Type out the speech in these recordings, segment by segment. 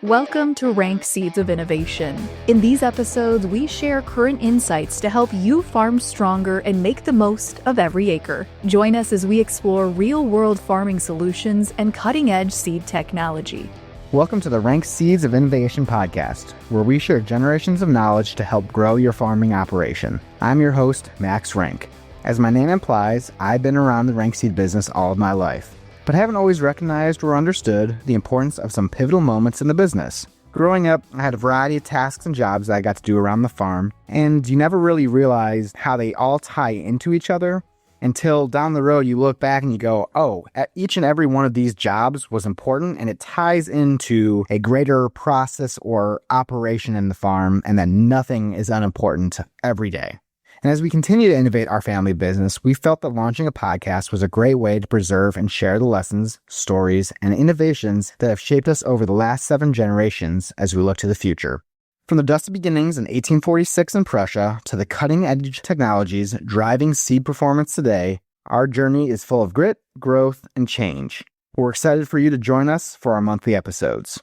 Welcome to Renk Seeds of Innovation. In these episodes, we share current insights to help you farm stronger and make the most of every acre. Join us as we explore real-world farming solutions and cutting-edge seed technology. Welcome to the Renk Seeds of Innovation podcast, where we share generations of knowledge to help grow your farming operation. I'm your host, Max Renk. As my name implies, I've been around the Renk Seed business all of my life, but haven't always recognized or understood the importance of some pivotal moments in the business. Growing up, I had a variety of tasks and jobs that I got to do around the farm, and you never really realized how they all tie into each other until down the road you look back and you go, oh, each and every one of these jobs was important and it ties into a greater process or operation in the farm, and that nothing is unimportant every day. And as we continue to innovate our family business, we felt that launching a podcast was a great way to preserve and share the lessons, stories, and innovations that have shaped us over the last 7 generations as we look to the future. From the dusty beginnings in 1846 in Prussia to the cutting-edge technologies driving seed performance today, our journey is full of grit, growth, and change. We're excited for you to join us for our monthly episodes.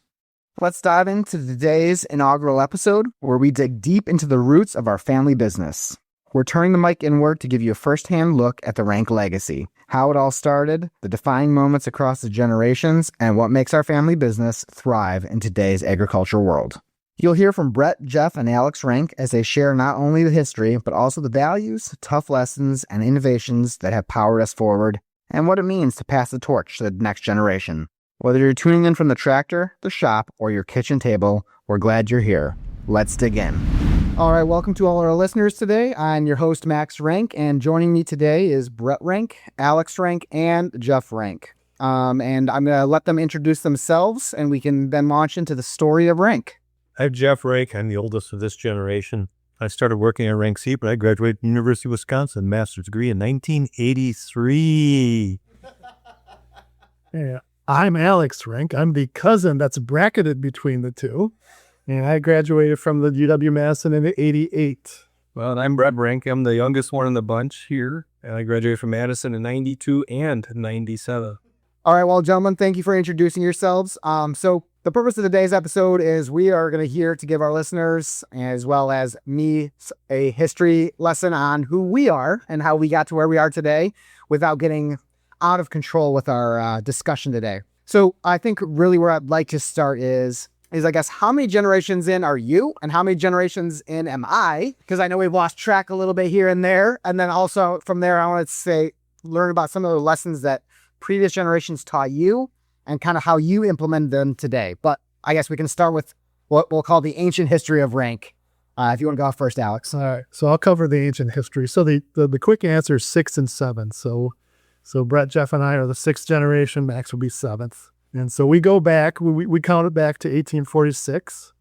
Let's dive into today's inaugural episode, where we dig deep into the roots of our family business. We're turning the mic inward to give you a first-hand look at the Renk legacy, how it all started, the defining moments across the generations, and what makes our family business thrive in today's agriculture world. You'll hear from Brett, Jeff, and Alex Renk as they share not only the history, but also the values, tough lessons, and innovations that have powered us forward, and what it means to pass the torch to the next generation. Whether you're tuning in from the tractor, the shop, or your kitchen table, we're glad you're here. Let's dig in. All right, welcome to all our listeners today. I'm your host, Max Renk, and joining me today is Brett Renk, Alex Renk, and Jeff Renk. And I'm going to let them introduce themselves, and we can then launch into the story of Renk. I'm Jeff Renk. I'm the oldest of this generation. I started working at Renk Seed, but I graduated from the University of Wisconsin, master's degree in 1983. Yeah, I'm Alex Renk. I'm the cousin that's bracketed between the two. And I graduated from the UW-Madison in 88. Well, and I'm Brett Renk. I'm the youngest one in the bunch here. And I graduated from Madison in 92 and 97. All right, well, gentlemen, thank you for introducing yourselves. So the purpose of today's episode is we are going to here to give our listeners, as well as me, a history lesson on who we are and how we got to where we are today without getting out of control with our discussion today. So I think really where I'd like to start is I guess, how many generations in are you and how many generations in am I? Because I know we've lost track a little bit here and there. And then also from there, I want to learn about some of the lessons that previous generations taught you and kind of how you implement them today. But I guess we can start with what we'll call the ancient history of Renk. If you want to go off first, Alex. All right, so I'll cover the ancient history. So the quick answer is 6 and 7. So Brett, Jeff, and I are the 6th generation. Max will be 7th. And so we go back, we counted back to 1846,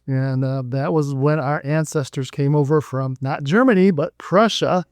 and that was when our ancestors came over from not Germany, but Prussia.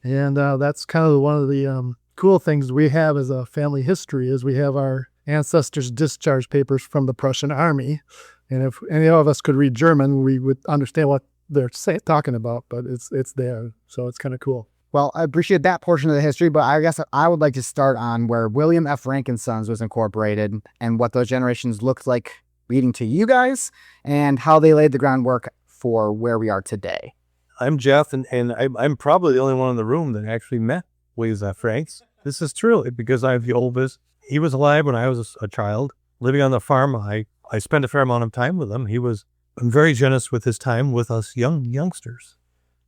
And that's kind of one of the cool things we have as a family history is we have our ancestors' discharge papers from the Prussian army. And if any of us could read German, we would understand what they're talking about, but it's there. So it's kind of cool. Well, I appreciate that portion of the history, but I guess I would like to start on where William F. Renk and Sons was incorporated and what those generations looked like leading to you guys and how they laid the groundwork for where we are today. I'm Jeff, and I'm probably the only one in the room that actually met William F. Renk. This is true because I'm the oldest. He was alive when I was a child. Living on the farm, I spent a fair amount of time with him. He was very generous with his time with us youngsters.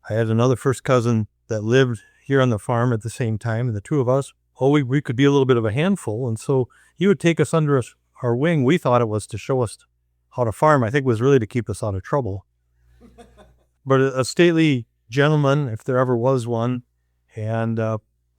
I had another first cousin that lived here on the farm at the same time, and the two of us, we could be a little bit of a handful, and so he would take us under our wing. We thought it was to show us how to farm. I think it was really to keep us out of trouble. But a stately gentleman, if there ever was one, and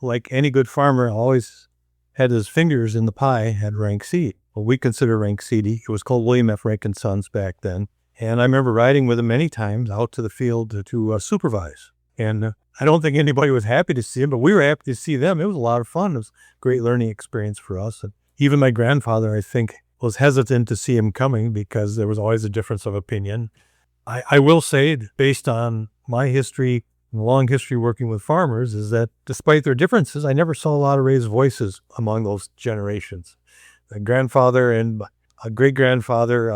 like any good farmer, always had his fingers in the pie, had Renk Seed. Well, we consider Renk Seed. It was called William F. Renk and Sons back then, and I remember riding with him many times out to the field to supervise. And I don't think anybody was happy to see him, but we were happy to see them. It was a lot of fun. It was a great learning experience for us. And even my grandfather, I think, was hesitant to see him coming because there was always a difference of opinion. I will say, based on my history, long history working with farmers, is that despite their differences, I never saw a lot of raised voices among those generations. The grandfather and a great-grandfather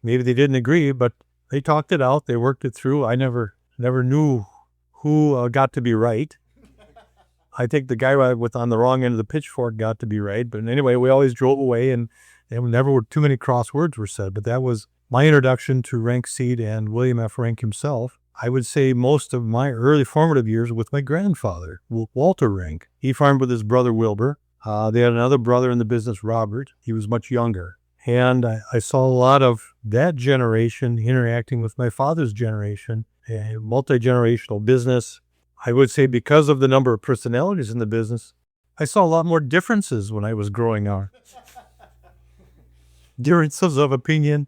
maybe they didn't agree, but they talked it out. They worked it through. I never knew who got to be right. I think the guy with on the wrong end of the pitchfork got to be right. But anyway, we always drove away, and never were too many cross words were said. But that was my introduction to Renk Seed and William F. Renk himself. I would say most of my early formative years with my grandfather, Walter Renk. He farmed with his brother Wilbur. They had another brother in the business, Robert. He was much younger. And I saw a lot of that generation interacting with my father's generation, a multi-generational business. I would say because of the number of personalities in the business, I saw a lot more differences when I was growing up. Differences of opinion.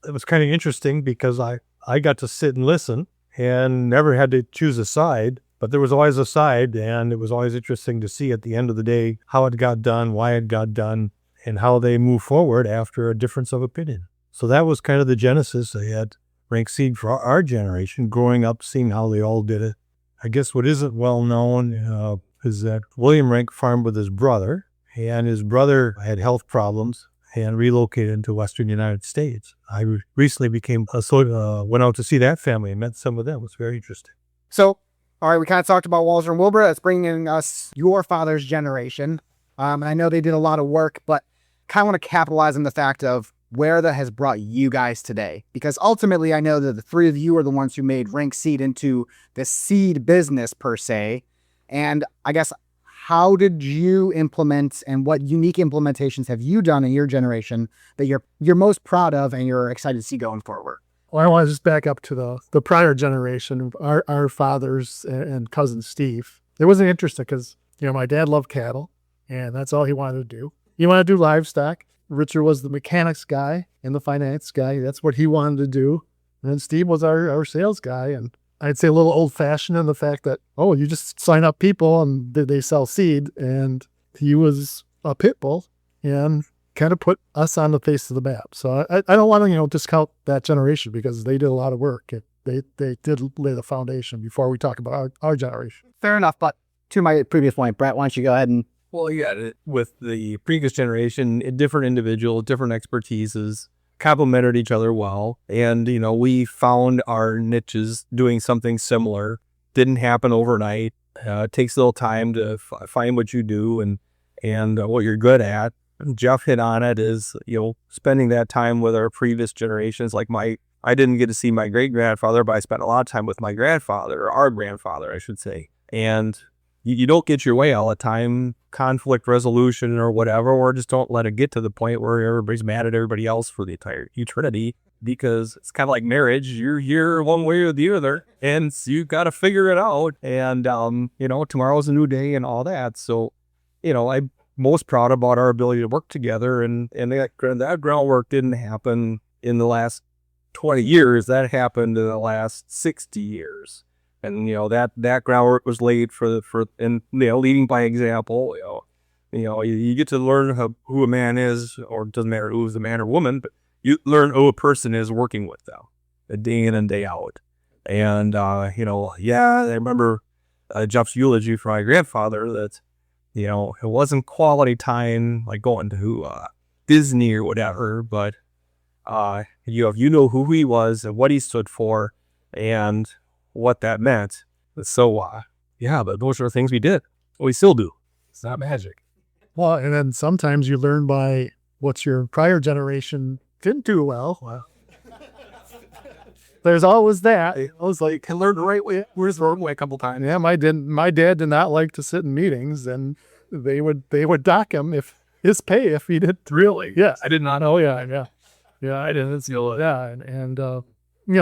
It was kind of interesting because I got to sit and listen and never had to choose a side, but there was always a side, and it was always interesting to see at the end of the day how it got done, why it got done, and how they move forward after a difference of opinion. So that was kind of the genesis. I had Renk Seed for our generation, growing up, seeing how they all did it. I guess what isn't well known is that William Renk farmed with his brother, and his brother had health problems and relocated to Western United States. I recently went out to see that family and met some of them. It was very interesting. So, all right, we kind of talked about Walter and Wilbur. That's bringing us your father's generation. I know they did a lot of work, but kind of want to capitalize on the fact of where that has brought you guys today. Because ultimately, I know that the three of you are the ones who made Renk Seed into the seed business per se. And I guess, how did you implement, and what unique implementations have you done in your generation that you're most proud of and you're excited to see going forward? Well, I want to just back up to the prior generation, our fathers and cousin Steve. It wasn't interesting because, my dad loved cattle, and that's all he wanted to do. He wanted to do livestock. Richard was the mechanics guy and the finance guy. That's what he wanted to do. And then Steve was our sales guy. And I'd say a little old-fashioned in the fact that, you just sign up people and they sell seed. And he was a pit bull and kind of put us on the face of the map. So I don't want to, discount that generation because they did a lot of work. They did lay the foundation before we talk about our generation. Fair enough. But to my previous point, Brett, why don't you go ahead and... Well, yeah, with the previous generation, different individuals, different expertises, complemented each other well. And, we found our niches doing something similar. Didn't happen overnight. It takes a little time to find what you do and what you're good at. Jeff hit on it is, spending that time with our previous generations. Like I didn't get to see my great-grandfather, but I spent a lot of time with my grandfather, or our grandfather, I should say. And you don't get your way all the time, conflict resolution or whatever, or just don't let it get to the point where everybody's mad at everybody else for the entire eternity, because it's kind of like marriage. You're here one way or the other, and you got to figure it out. And, tomorrow's a new day and all that. So, I'm most proud about our ability to work together, and that groundwork didn't happen in the last 20 years. That happened in the last 60 years. And, that groundwork was laid leading by example. You get to learn who a man is, or it doesn't matter who's a man or woman, but you learn who a person is working with them, day in and day out. And, I remember Jeff's eulogy for my grandfather that, it wasn't quality time like going to Disney or whatever, but, you know who he was and what he stood for and what that meant. So, but those are the things we did. We still do. It's not magic. Well, and then sometimes you learn by what your prior generation didn't do well. There's always that. I was like, I learned the right way. Where's the wrong way a couple times. Yeah, my dad did not like to sit in meetings, and they would dock him if he did. Really? Yeah. I did not know. Yeah, I didn't see it. Yeah, and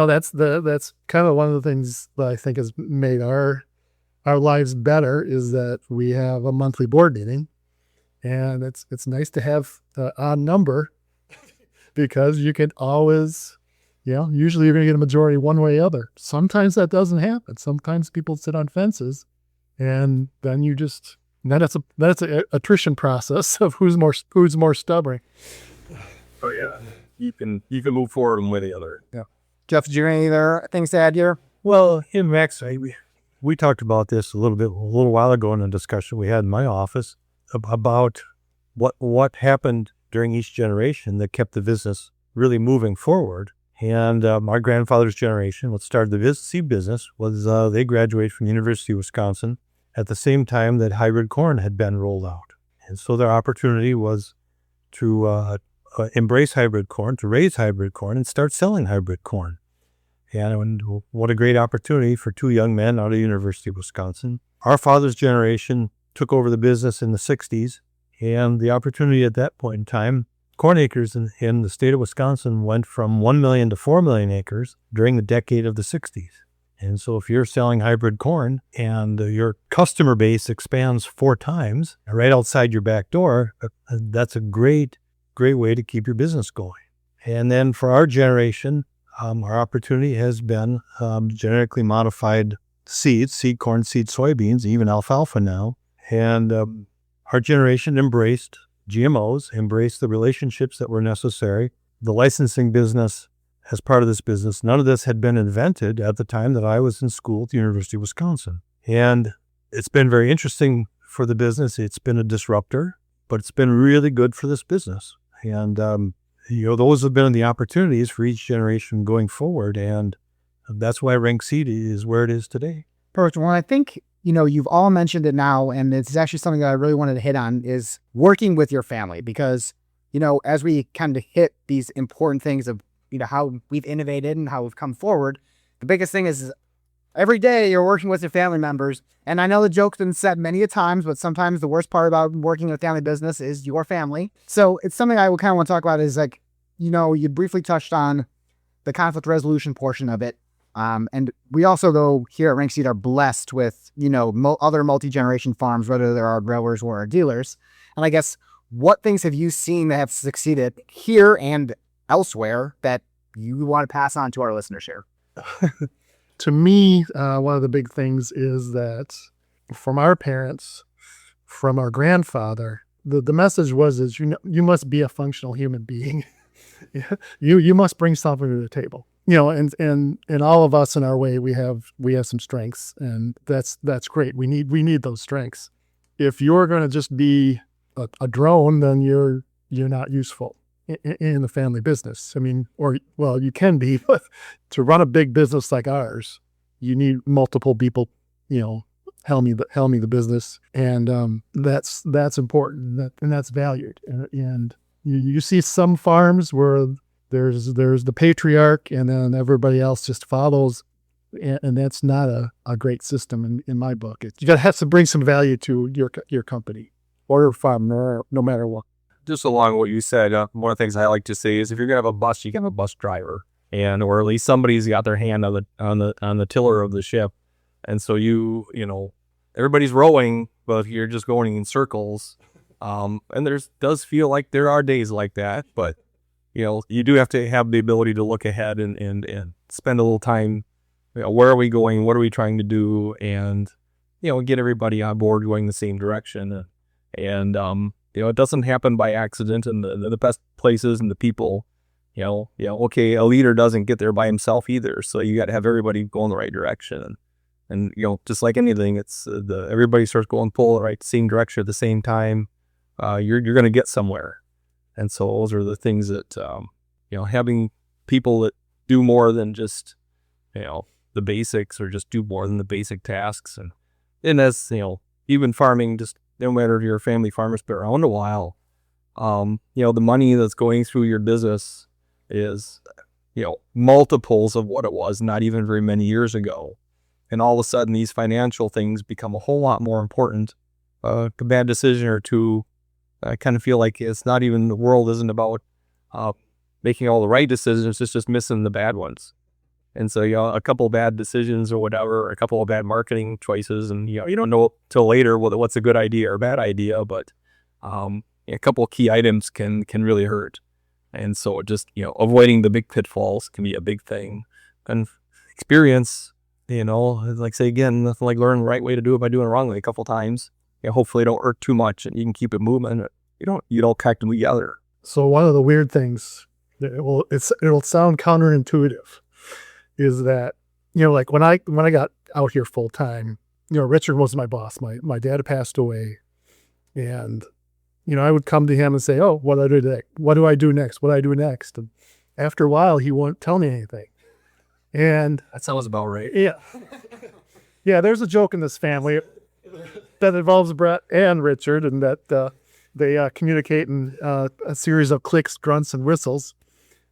that's kind of one of the things that I think has made our lives better is that we have a monthly board meeting, and it's nice to have an odd number because you can always, usually you're going to get a majority one way or the other. Sometimes that doesn't happen. Sometimes people sit on fences, and then that's an attrition process of who's more stubborn. Oh yeah, you can move forward one way or the other. Yeah. Jeff, did you have any other things to add here? Well, in Max, we talked about this a little while ago in a discussion we had in my office about what happened during each generation that kept the business really moving forward. And my grandfather's generation, what started the seed business, was they graduated from the University of Wisconsin at the same time that hybrid corn had been rolled out. And so their opportunity was to embrace hybrid corn, to raise hybrid corn, and start selling hybrid corn. And what a great opportunity for two young men out of the University of Wisconsin. Our father's generation took over the business in the 60s, and the opportunity at that point in time, corn acres in the state of Wisconsin went from 1 million to 4 million acres during the decade of the 60s. And so if you're selling hybrid corn and your customer base expands 4 times right outside your back door, that's a great way to keep your business going. And then for our generation, our opportunity has been genetically modified seeds, seed corn, seed soybeans, even alfalfa now. And our generation embraced GMOs, embraced the relationships that were necessary. The licensing business, as part of this business, none of this had been invented at the time that I was in school at the University of Wisconsin. And it's been very interesting for the business. It's been a disruptor, but it's been really good for this business. And, those have been the opportunities for each generation going forward. And that's why Renk Seed is where it is today. Perfect. Well, I think, you've all mentioned it now, and it's actually something that I really wanted to hit on is working with your family, because, as we kind of hit these important things of, how we've innovated and how we've come forward, the biggest thing is every day you're working with your family members. And I know the joke's been said many a times, but sometimes the worst part about working in a family business is your family. So it's something I would kind of want to talk about is like, you briefly touched on the conflict resolution portion of it. And we also, though, here at Renk Seed are blessed with, other multi-generation farms, whether they're our growers or our dealers. And I guess, what things have you seen that have succeeded here and elsewhere that you want to pass on to our listeners here? To me, one of the big things is that from our parents, from our grandfather, the message is you must be a functional human being. You must bring something to the table. And all of us in our way, we have some strengths, and that's great. We need those strengths. If you're going to just be a drone, then you're not useful in the family business. I mean, you can be, but to run a big business like ours, you need multiple people, helming the business. And that's important, and that's valued. And you see some farms where there's the patriarch and then everybody else just follows. And that's not a great system in my book. You have to bring some value to your company or your farm, no matter what. Just along what you said, one of the things I like to say is if you're gonna have a bus, you can have a bus driver, or at least somebody's got their hand on the tiller of the ship, and so everybody's rowing, but you're just going in circles. And does feel like there are days like that, but you do have to have the ability to look ahead and spend a little time. Where are we going? What are we trying to do? And get everybody on board going the same direction. And it doesn't happen by accident, and the best places and the people, okay, a leader doesn't get there by himself either. So you got to have everybody go in the right direction. And just like anything, it's everybody starts going pull the right same direction at the same time. You're going to get somewhere. And so those are the things that, having people that do more than just, the basics, or just do more than the basic tasks. And as, even farming, just no matter if you're a family farmer's been around a while, the money that's going through your business is, multiples of what it was not even very many years ago. And all of a sudden these financial things become a whole lot more important. A bad decision or two, I kind of feel like it's not even, the world isn't about making all the right decisions, it's just missing the bad ones. And so, a couple of bad decisions or whatever, or a couple of bad marketing choices, and, you don't know till later what's a good idea or a bad idea, but a couple of key items can really hurt. And so just, avoiding the big pitfalls can be a big thing. And experience, like say again, nothing like learn the right way to do it by doing it wrongly a couple times. Hopefully it don't hurt too much and you can keep it moving. You don't connect them together. So one of the weird things, it'll sound counterintuitive, is that, like when I got out here full time, Richard was my boss. My dad had passed away, and I would come to him and say, "Oh, what do I do next? What do I do next?" And after a while, he won't tell me anything. And That sounds about right. yeah, there's a joke in this family that involves Brett and Richard, and that they communicate in a series of clicks, grunts, and whistles.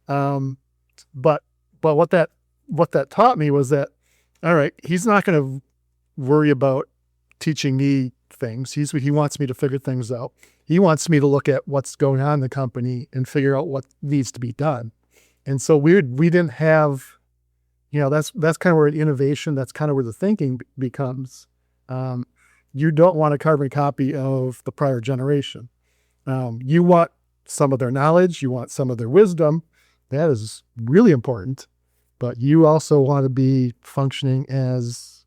But what that taught me was that, all right, he's not going to worry about teaching me things. He wants me to figure things out. He wants me to look at what's going on in the company and figure out what needs to be done. And so we didn't have, that's kind of where innovation, that's kind of where the thinking becomes. You don't want a carbon copy of the prior generation. You want some of their knowledge, you want some of their wisdom. That is really important. But you also want to be functioning as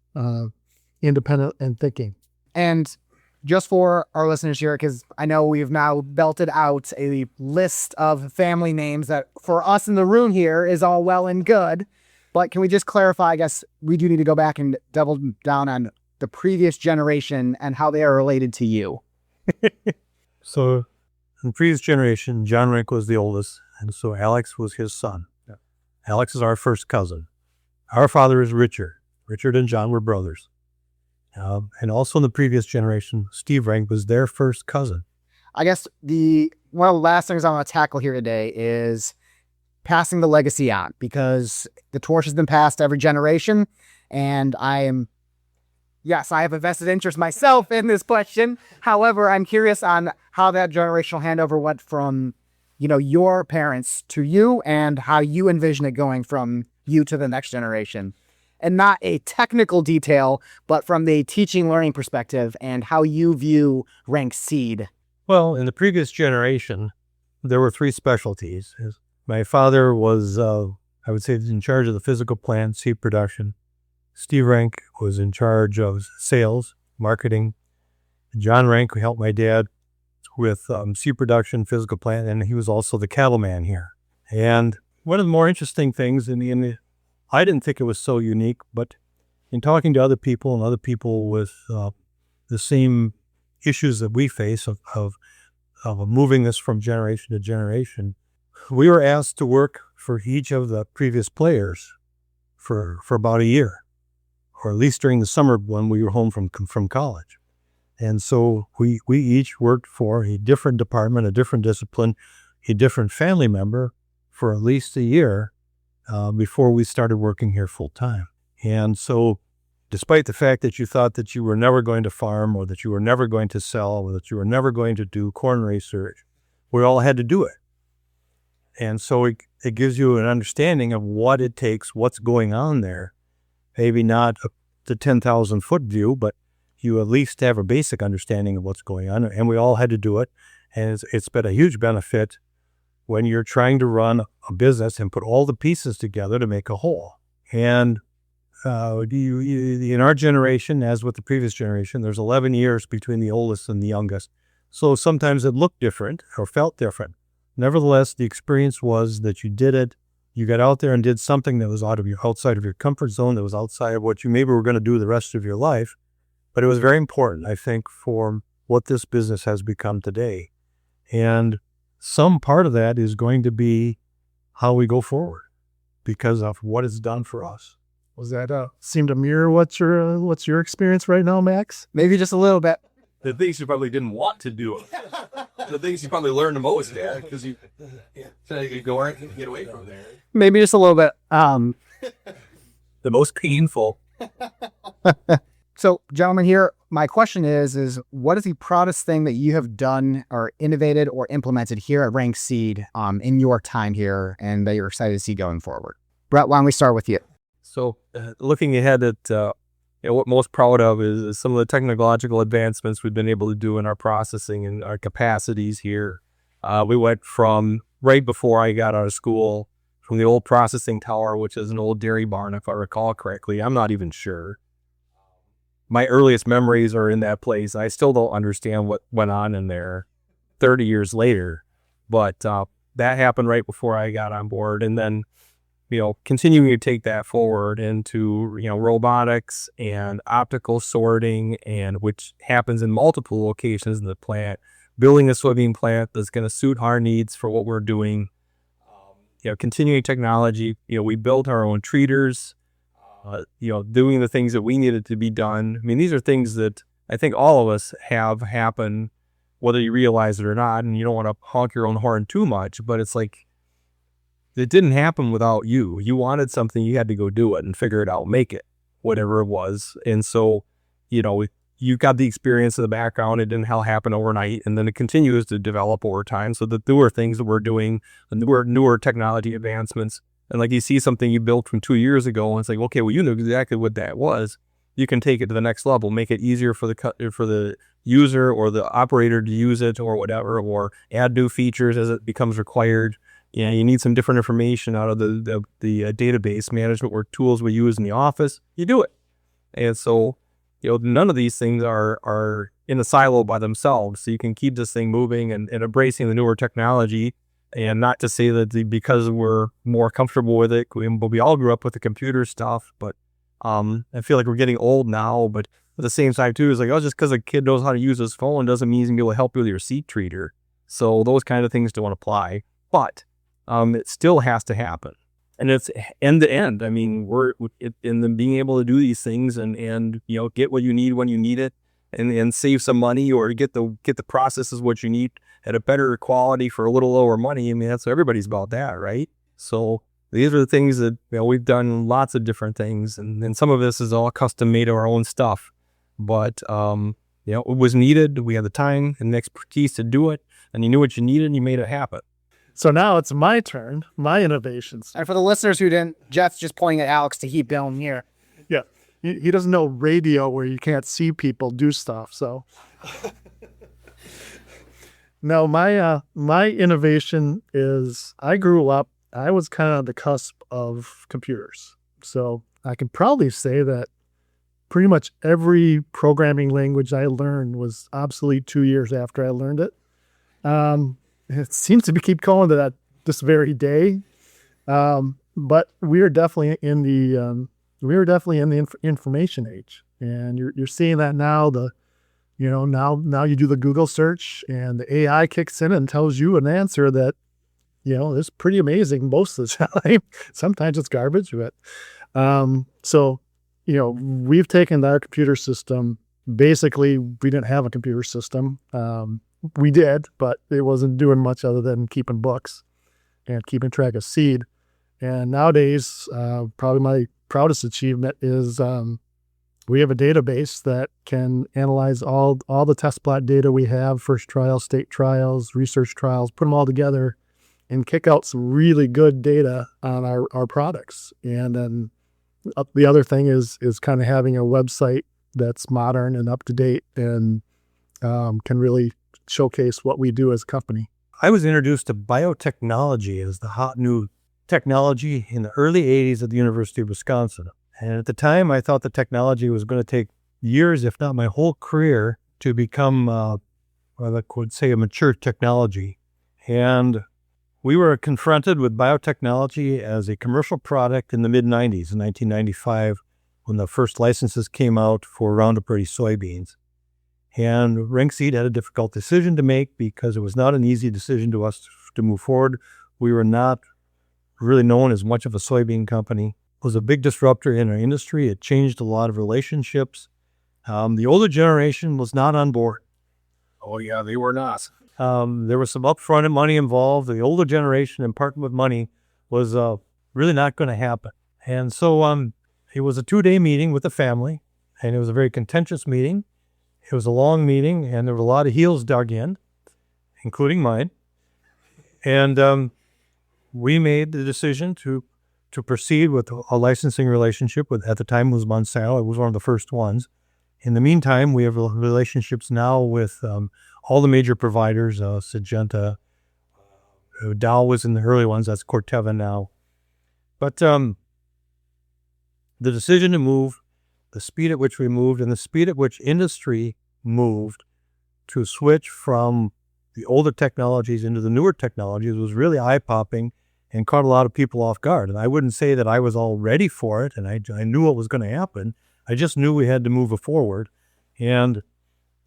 independent and thinking. And just for our listeners here, because I know we've now belted out a list of family names that for us in the room here is all well and good. But can we just clarify, I guess we do need to go back and double down on the previous generation and how they are related to you. So in the previous generation, John Renk was the oldest, and so Alex was his son. Yeah. Alex is our first cousin. Our father is Richard. Richard and John were brothers. And also in the previous generation, Steve Renk was their first cousin. I guess one of the last things I want to tackle here today is passing the legacy on, because the torch has been passed every generation, and I have a vested interest myself in this question. However, I'm curious on how that generational handover went from, your parents to you, and how you envision it going from you to the next generation. And not a technical detail, but from the teaching learning perspective and how you view Renk Seed. Well, in the previous generation, there were 3 specialties. My father was, I would say, in charge of the physical plant, seed production. Steve Renk was in charge of sales, marketing. John Renk, who helped my dad with seed production, physical plant, and he was also the cattleman here. And one of the more interesting things I didn't think it was so unique, but in talking to other people and other people with the same issues that we face of moving this from generation to generation, we were asked to work for each of the previous players for about a year, or at least during the summer when we were home from college. And so we each worked for a different department, a different discipline, a different family member for at least a year before we started working here full time. And so despite the fact that you thought that you were never going to farm, or that you were never going to sell, or that you were never going to do corn research, we all had to do it. And so it gives you an understanding of what it takes, what's going on there. Maybe not the 10,000 foot view, but you at least have a basic understanding of what's going on. And we all had to do it. And it's been a huge benefit when you're trying to run a business and put all the pieces together to make a whole. And in our generation, as with the previous generation, there's 11 years between the oldest and the youngest. So sometimes it looked different or felt different. Nevertheless, the experience was that you did it. You got out there and did something that was outside of your comfort zone, that was outside of what you maybe were going to do the rest of your life. But it was very important, I think, for what this business has become today. And some part of that is going to be how we go forward because of what it's done for us. Was that seem to mirror what's your experience right now, Max? Maybe just a little bit. The things you probably didn't want to do. The things you probably learned the most, Dad, because you go and get away from there. Maybe just a little bit. The most painful. So, gentlemen, here, my question is what is the proudest thing that you have done or innovated or implemented here at Renk Seed in your time here, and that you're excited to see going forward? Brett, why don't we start with you? So, looking ahead at what I'm most proud of is some of the technological advancements we've been able to do in our processing and our capacities here. We went from, right before I got out of school, from the old processing tower, which is an old dairy barn, if I recall correctly. I'm not even sure. My earliest memories are in that place. I still don't understand what went on in there 30 years later. But that happened right before I got on board. And then, continuing to take that forward into, robotics and optical sorting, and which happens in multiple locations in the plant, building a soybean plant that's going to suit our needs for what we're doing. continuing technology. We built our own treaters, doing the things that we needed to be done. I mean, these are things that I think all of us have happen, whether you realize it or not, and you don't want to honk your own horn too much, but it's like, it didn't happen without you. You wanted something, you had to go do it and figure it out, make it, whatever it was. And so, you got the experience of the background. It didn't happen overnight, and then it continues to develop over time. So the newer things that we're doing, the newer technology advancements, and like you see something you built from 2 years ago, and it's like, okay, well, you knew exactly what that was. You can take it to the next level, make it easier for the user or the operator to use it or whatever, or add new features as it becomes required. You need some different information out of the database management or tools we use in the office. You do it. And so, none of these things are in a silo by themselves. So you can keep this thing moving and embracing the newer technology. And not to say that because we're more comfortable with it, we all grew up with the computer stuff, but I feel like we're getting old now. But at the same time too, it's like, just because a kid knows how to use his phone doesn't mean he's gonna be able to help you with your seed treater. So those kind of things don't apply. But it still has to happen. And it's end to end. I mean, we're in the being able to do these things and get what you need when you need it, and save some money, or get the processes what you need at a better quality for a little lower money. I mean, that's what everybody's about, that, right? So these are the things that we've done lots of different things, and some of this is all custom made of our own stuff. But it was needed. We had the time and the expertise to do it, and you knew what you needed, and you made it happen. So now it's my turn, my innovations. And for the listeners who didn't, Jeff's just pointing at Alex to keep going here. Yeah, he doesn't know radio where you can't see people do stuff. So no, my innovation is, I grew up, I was kind of on the cusp of computers. So I can probably say that pretty much every programming language I learned was obsolete 2 years after I learned it. It seems to keep going to that this very day. But we are definitely in the information age, and you're seeing that now. Now you do the Google search, and the AI kicks in and tells you an answer that is pretty amazing most of the time. Sometimes it's garbage, but so we've taken our computer system. Basically, we didn't have a computer system. We did, but it wasn't doing much other than keeping books and keeping track of seed. And nowadays, probably my proudest achievement is we have a database that can analyze all the test plot data we have, first trials, state trials, research trials, put them all together and kick out some really good data on our products. And then the other thing is kind of having a website that's modern and up to date and can really showcase what we do as a company. I was introduced to biotechnology as the hot new technology in the early 80s at the University of Wisconsin. And at the time, I thought the technology was going to take years, if not my whole career, to become, I would say, a mature technology. And we were confronted with biotechnology as a commercial product in the mid-90s, in 1995, when the first licenses came out for Roundup Ready soybeans. And Renk Seed had a difficult decision to make because it was not an easy decision to us to move forward. We were not really known as much of a soybean company. It was a big disruptor in our industry. It changed a lot of relationships. The older generation was not on board. Oh yeah, they were not. There was some upfront money involved. The older generation and parting with money was really not going to happen. And so it was a 2-day meeting with the family, and it was a very contentious meeting. It was a long meeting, and there were a lot of heels dug in, including mine. And we made the decision to proceed with a licensing relationship with, at the time, was Monsanto. It was one of the first ones. In the meantime, we have relationships now with all the major providers, Syngenta. Dow was in the early ones. That's Corteva now. But the decision to move, the speed at which we moved, and the speed at which industry moved to switch from the older technologies into the newer technologies was really eye-popping and caught a lot of people off guard. And I wouldn't say that I was all ready for it, and I knew what was going to happen. I just knew we had to move it forward. And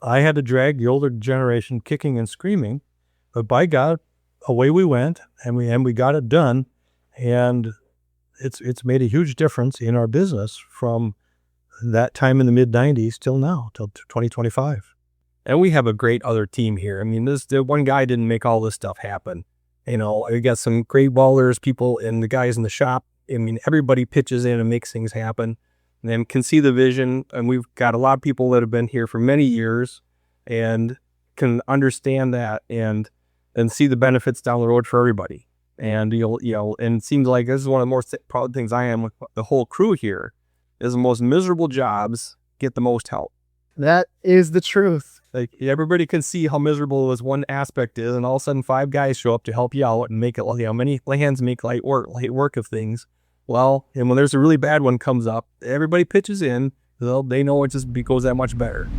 I had to drag the older generation kicking and screaming. But by God, away we went, and we got it done. And it's made a huge difference in our business from that time in the mid-90s till now, till 2025. And we have a great other team here. I mean, the one guy didn't make all this stuff happen. You know, we got some great welders, people, and the guys in the shop. I mean, everybody pitches in and makes things happen, and then can see the vision. And we've got a lot of people that have been here for many years and can understand that and see the benefits down the road for everybody. And and it seems like this is one of the more proud things I am with the whole crew here is the most miserable jobs get the most help. That is the truth. Like everybody can see how miserable this one aspect is, and all of a sudden 5 guys show up to help you out and make it. Many hands make light work of things. Well, and when there's a really bad one comes up, everybody pitches in. They know it just goes that much better.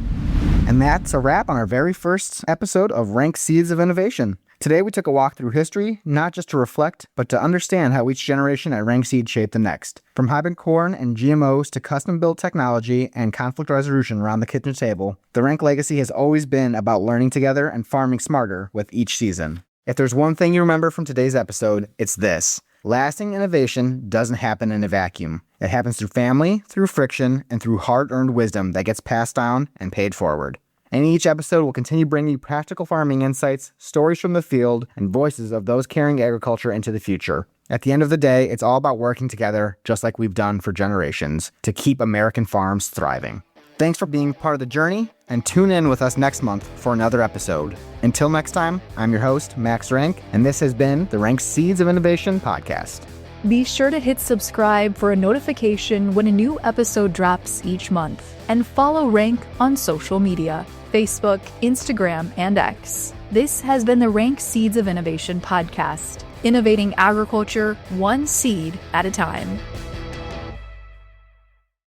And that's a wrap on our very first episode of Renk Seeds of Innovation. Today we took a walk through history, not just to reflect, but to understand how each generation at Renk Seed shaped the next. From hybrid corn and GMOs to custom-built technology and conflict resolution around the kitchen table, the Renk legacy has always been about learning together and farming smarter with each season. If there's one thing you remember from today's episode, it's this. Lasting innovation doesn't happen in a vacuum. It happens through family, through friction, and through hard-earned wisdom that gets passed down and paid forward. And each episode will continue bringing you practical farming insights, stories from the field, and voices of those carrying agriculture into the future. At the end of the day, it's all about working together, just like we've done for generations, to keep American farms thriving. Thanks for being part of the journey, and tune in with us next month for another episode. Until next time, I'm your host, Max Renk, and this has been the Renk Seeds of Innovation podcast. Be sure to hit subscribe for a notification when a new episode drops each month, and follow Renk on social media. Facebook, Instagram, and X. This has been the Renk Seeds of Innovation podcast, innovating agriculture one seed at a time.